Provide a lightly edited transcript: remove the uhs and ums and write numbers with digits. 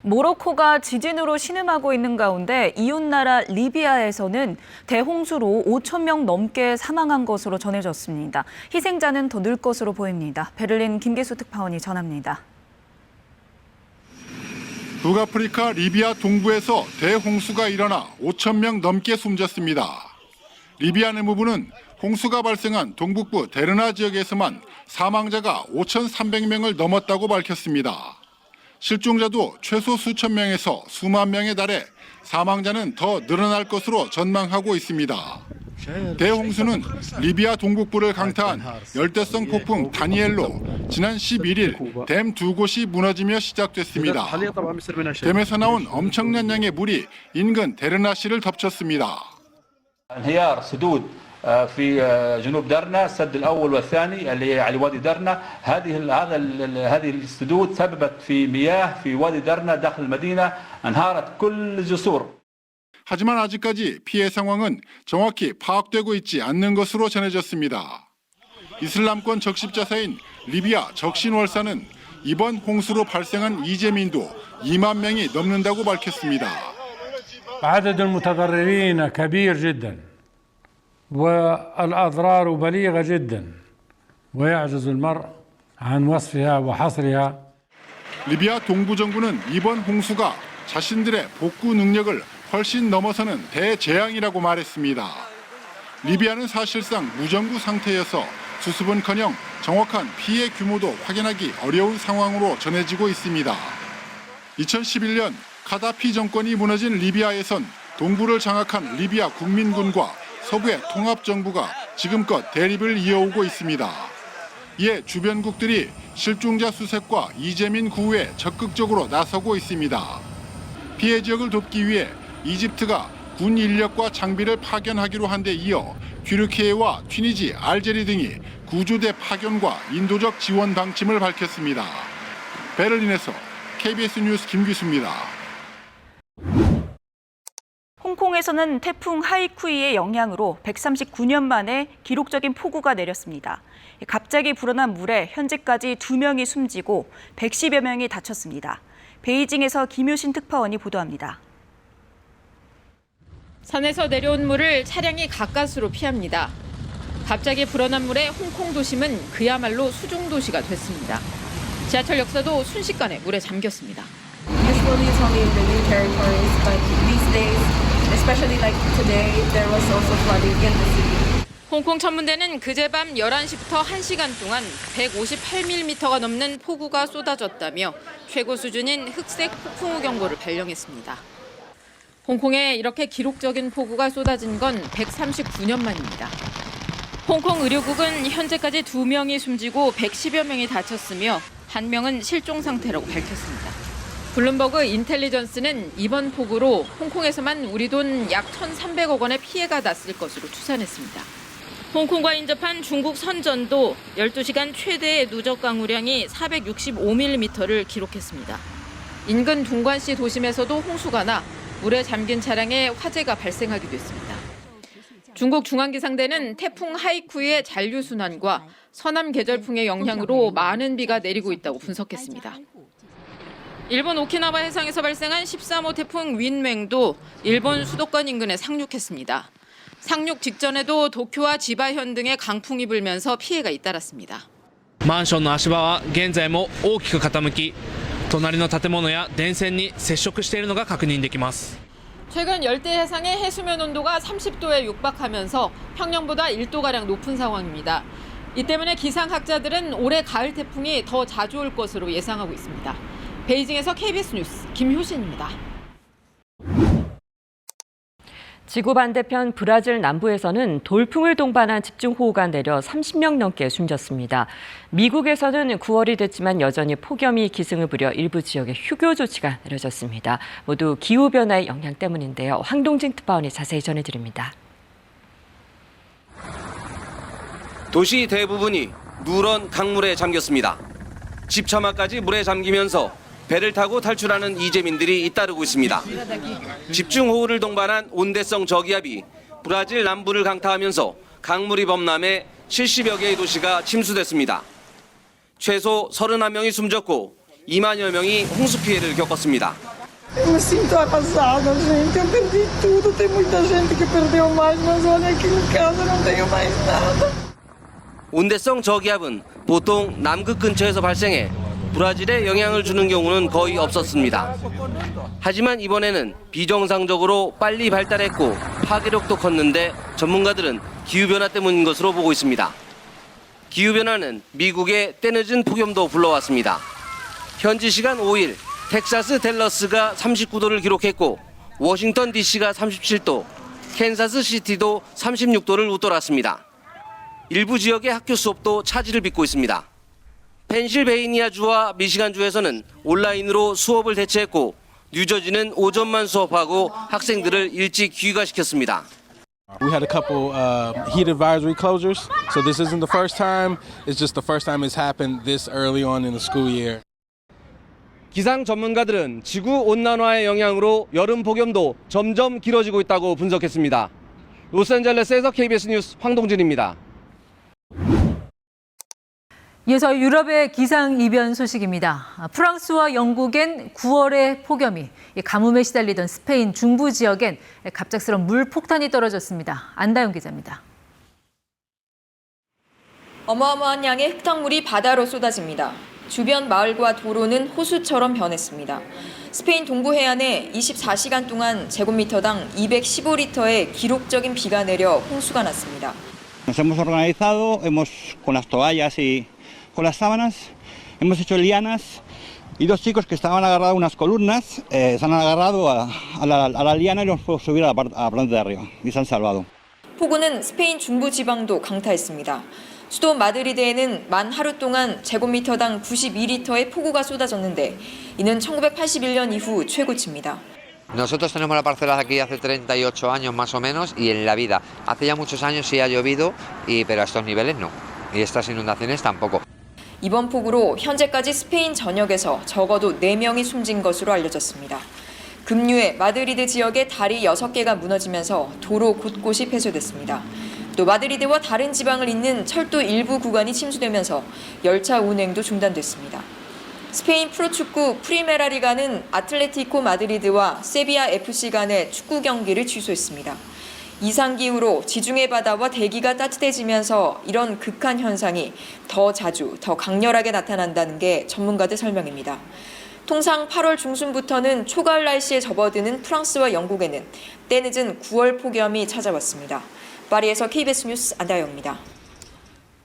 모로코가 지진으로 신음하고 있는 가운데 이웃나라 리비아에서는 대홍수로 5천 명 넘게 사망한 것으로 전해졌습니다. 희생자는 더 늘 것으로 보입니다. 베를린 김계수 특파원이 전합니다. 북아프리카 리비아 동부에서 대홍수가 일어나 5천 명 넘게 숨졌습니다. 리비아 내무부는 홍수가 발생한 동북부 데르나 지역에서만 사망자가 5,300명을 넘었다고 밝혔습니다. 실종자도 최소 수천 명에서 수만 명에 달해 사망자는 더 늘어날 것으로 전망하고 있습니다. 대홍수는 리비아 동북부를 강타한 열대성 폭풍 다니엘로 지난 11일 댐 두 곳이 무너지며 시작됐습니다. 댐에서 나온 엄청난 양의 물이 인근 데르나시를 덮쳤습니다. انهيار سدود في جنوب درنا السد الاول والثاني اللي على وادي درنا هذه السدود سببت في مياه في وادي درنا داخل المدينه انهارت كل الجسور. 하지만 아직까지 피해 상황은 정확히 파악되고 있지 않는 것으로 전해졌습니다. 이슬람권 적십자사인 리비아 적신월사는 이번 홍수로 발생한 이재민도 2만 명이 넘는다고 밝혔습니다. عدد المتضررين كبير جدا والأضرار بليغة جدا ويعجز المرء عن وصفها وحصرها. 리비아 동부 정부는 이번 홍수가 자신들의 복구 능력을 훨씬 넘어서는 대재앙이라고 말했습니다. 리비아는 사실상 무정부 상태여서 수습은커녕 정확한 피해 규모도 확인하기 어려운 상황으로 전해지고 있습니다. 2011년 카다피 정권이 무너진 리비아에선 동부를 장악한 리비아 국민군과 서부의 통합정부가 지금껏 대립을 이어오고 있습니다. 이에 주변국들이 실종자 수색과 이재민 구호에 적극적으로 나서고 있습니다. 피해 지역을 돕기 위해 이집트가 군 인력과 장비를 파견하기로 한 데 이어 튀르키예와 튀니지, 알제리 등이 구조대 파견과 인도적 지원 방침을 밝혔습니다. 베를린에서 KBS 뉴스 김규수입니다. 홍콩에서는 태풍 하이쿠이의 영향으로 139년 만에 기록적인 폭우가 내렸습니다. 갑자기 불어난 물에 현재까지 2명이 숨지고 110여 명이 다쳤습니다. 베이징에서 김효신 특파원이 보도합니다. 산에서 내려온 물을 차량이 가까스로 피합니다. 갑자기 불어난 물에 홍콩 도심은 그야말로 수중 도시가 됐습니다. 지하철 역사도 순식간에 물에 잠겼습니다. Usually it's only in the new territories, but these days, especially like today, there was also flooding in the city. 홍콩 천문대는 그제밤 11시부터 1시간 동안 158mm가 넘는 폭우가 쏟아졌다며 최고 수준인 흑색 폭풍우 경보를 발령했습니다. 홍콩에 이렇게 기록적인 폭우가 쏟아진 건 139년 만입니다. 홍콩 의료국은 현재까지 2명이 숨지고 110여 명이 다쳤으며 1명은 실종 상태라고 밝혔습니다. 블룸버그 인텔리전스는 이번 폭우로 홍콩에서만 우리 돈 약 1,300억 원의 피해가 났을 것으로 추산했습니다. 홍콩과 인접한 중국 선전도 12시간 최대의 누적 강우량이 465mm를 기록했습니다. 인근 둥관시 도심에서도 홍수가 나 물에 잠긴 차량에 화재가 발생하기도 했습니다. 중국 중앙기상대는 태풍 하이쿠이의 잔류순환과 서남 계절풍의 영향으로 많은 비가 내리고 있다고 분석했습니다. 일본 오키나와 해상에서 발생한 13호 태풍 윈맹도 일본 수도권 인근에 상륙했습니다. 상륙 직전에도 도쿄와 지바현 등의 강풍이 불면서 피해가 잇따랐습니다. マンションの足場は現在も大きく傾き、隣の建物や電線に接触しているのが確認できます。 최근 열대 해상의 해수면 온도가 30도에 육박하면서 평년보다 1도가량 높은 상황입니다. 이 때문에 기상학자들은 올해 가을 태풍이 더 자주 올 것으로 예상하고 있습니다. 베이징에서 KBS 뉴스 김효신입니다. 지구 반대편 브라질 남부에서는 돌풍을 동반한 집중호우가 내려 30명 넘게 숨졌습니다. 미국에서는 9월이 됐지만 여전히 폭염이 기승을 부려 일부 지역에 휴교 조치가 내려졌습니다. 모두 기후변화의 영향 때문인데요. 황동진 특파원이 자세히 전해드립니다. 도시 대부분이 누런 강물에 잠겼습니다. 집 처마까지 물에 잠기면서 배를 타고 탈출하는 이재민들이 잇따르고 있습니다. 집중호우를 동반한 온대성 저기압이 브라질 남부를 강타하면서 강물이 범람해 70여 개의 도시가 침수됐습니다. 최소 31명이 숨졌고 2만여 명이 홍수 피해를 겪었습니다. Eu me sinto arrasada, gente. Eu perdi tudo. Tem muita gente que perdeu mais, mas olha aqui em casa não tenho mais nada. 온대성 저기압은 보통 남극 근처에서 발생해 브라질에 영향을 주는 경우는 거의 없었습니다. 하지만 이번에는 비정상적으로 빨리 발달했고 파괴력도 컸는데 전문가들은 기후변화 때문인 것으로 보고 있습니다. 기후변화는 미국의 때늦은 폭염도 불러왔습니다. 현지 시간 5일 텍사스 댈러스가 39도를 기록했고 워싱턴 DC가 37도, 캔사스 시티도 36도를 웃돌았습니다. 일부 지역의 학교 수업도 차질을 빚고 있습니다. 펜실베이니아주와 미시간주에서는 온라인으로 수업을 대체했고 뉴저지는 오전만 수업하고 학생들을 일찍 귀가시켰습니다. We had a couple heat advisory closures, so this isn't the first time. It's just the first time it's happened this early on in the school year. 기상 전문가들은 지구 온난화의 영향으로 여름 폭염도 점점 길어지고 있다고 분석했습니다. 로스앤젤레스에서 KBS 뉴스 황동진입니다. 이어서 유럽의 기상이변 소식입니다. 프랑스와 영국엔 9월의 폭염이, 가뭄에 시달리던 스페인 중부 지역엔 갑작스런 물폭탄이 떨어졌습니다. 안다영 기자입니다. 어마어마한 양의 흙탕물이 바다로 쏟아집니다. 주변 마을과 도로는 호수처럼 변했습니다. 스페인 동부 해안에 24시간 동안 제곱미터당 215리터의 기록적인 비가 내려 홍수가 났습니다. Nos hemos organizado, con las toallas y con las sábanas, hemos hecho lianas y dos chicos que estaban agarrados a unas columnas se han agarrado a la liana y los pueden subir a la planta de arriba y se han salvado. 폭우는 스페인 중부 지방도 강타했습니다. 수도 마드리드에는 만 하루 동안 제곱미터당 92리터의 폭우가 쏟아졌는데 이는 1981년 이후 최고치입니다. Nosotros tenemos la parcela aquí hace 38 años más o menos y en la vida. Hace ya muchos años sí ha llovido, pero a estos niveles no. Y estas inundaciones tampoco. 이번 폭우로 현재까지 스페인 전역에서 적어도 4명이 숨진 것으로 알려졌습니다. 급류에 마드리드 지역의 다리 6개가 무너지면서 도로 곳곳이 폐쇄됐습니다. 또 마드리드와 다른 지방을 잇는 철도 일부 구간이 침수되면서 열차 운행도 중단됐습니다. 스페인 프로축구 프리메라 리가는 아틀레티코 마드리드와 세비야 FC 간의 축구 경기를 취소했습니다. 이상기후로 지중해 바다와 대기가 따뜻해지면서 이런 극한 현상이 더 자주, 더 강렬하게 나타난다는 게 전문가들 설명입니다. 통상 8월 중순부터는 초가을 날씨에 접어드는 프랑스와 영국에는 때늦은 9월 폭염이 찾아왔습니다. 파리에서 KBS 뉴스 안다영입니다.